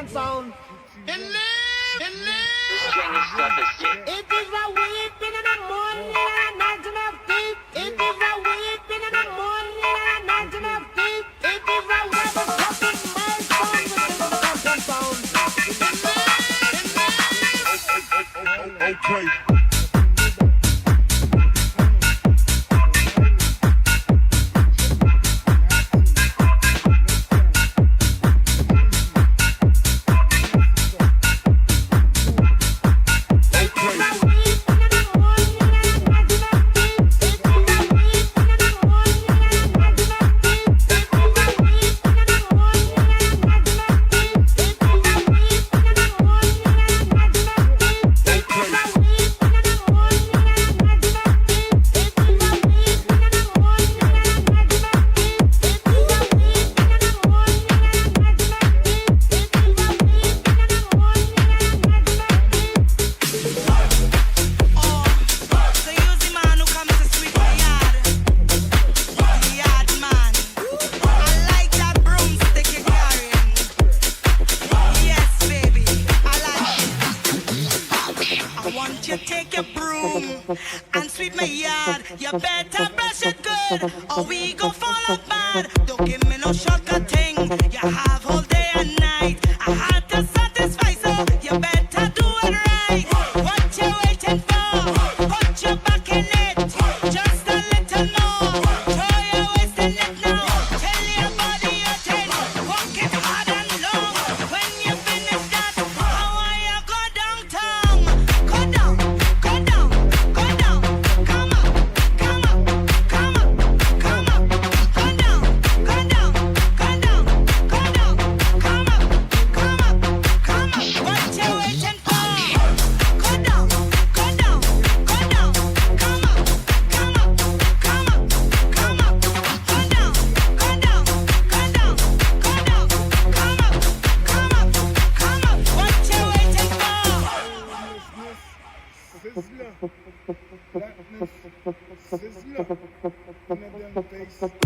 sound. It String stuff is sick. is a weeping in the morning and a night of deep. It is a weeping in the morning and a night of deep. It is a weapon fucking my sound with the sound. Okay. And sweep my yard, you better brush it good, or we go fall apart. Don't give me no shortcut thing. You have all day and night. I had to satisfy, so you better do it right. What you waiting for? Put your back in it, just a little more. Throw your waist in it now. Tell your body you're 10. Walk it hard and long. When you finish that, how are you go downtown? Go down, go down, go down. Come up, come up, come up, come up. Go down, go down, go down, go down. Come up, come up, come up. What you waiting for? Go down, go down, go down. Come up, come up, come up, come up. Go down, go down, go down, go down. Come up, come up, come up. What you waiting for?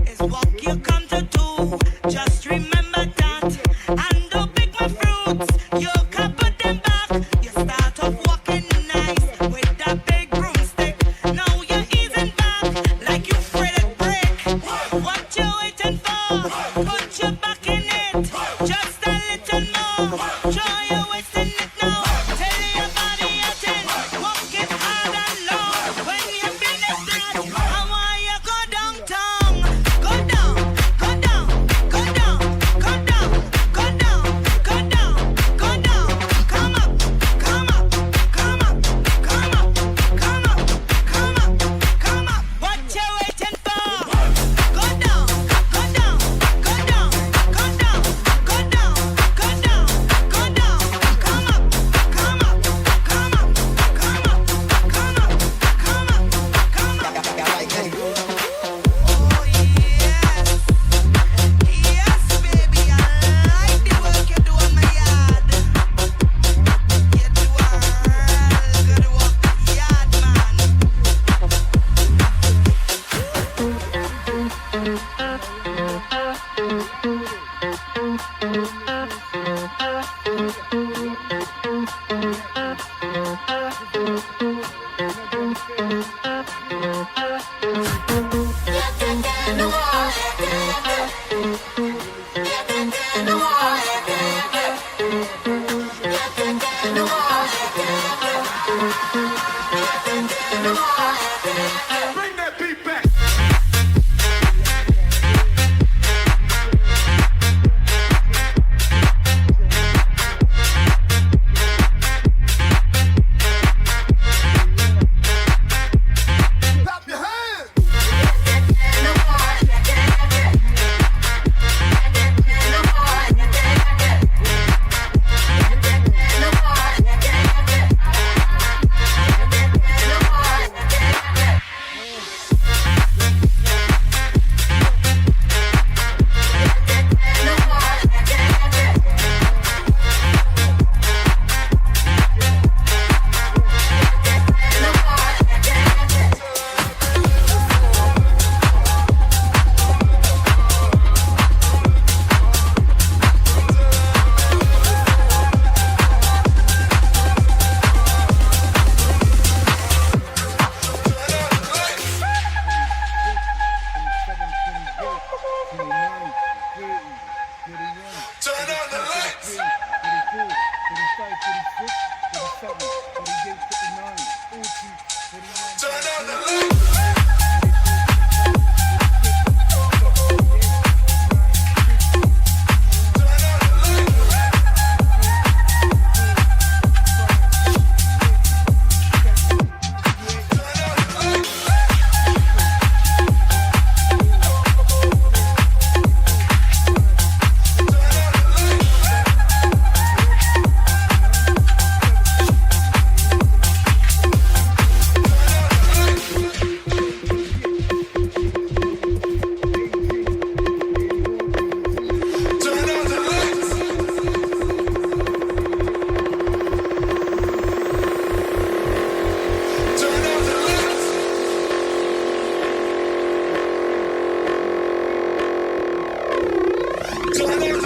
Is what you come to do. Just remember that. And don't pick my fruits. You can put them back. You start off walking nice with that big broomstick. Now you're easing back like you fretted brick. What you waiting for? Put your back in it. Just a little more. Draw your waist in it now. Tell your body you're 10. Walk it hard and long. When you finish that, how are you go downtown? Go down, go down, go down, go down, go down, go down, go down. Come up, come up, come up, come up, come up, come up, come up. What you waiting for? Go down, go down, go down, go down, go down, go down, go down. Come up, come up, come up, come up, come up, come up, come up. Oh yes, yes baby, I like the work you do on my yard. You do a real good work, yard man. Bring that beat back. Clap your hands. So I don't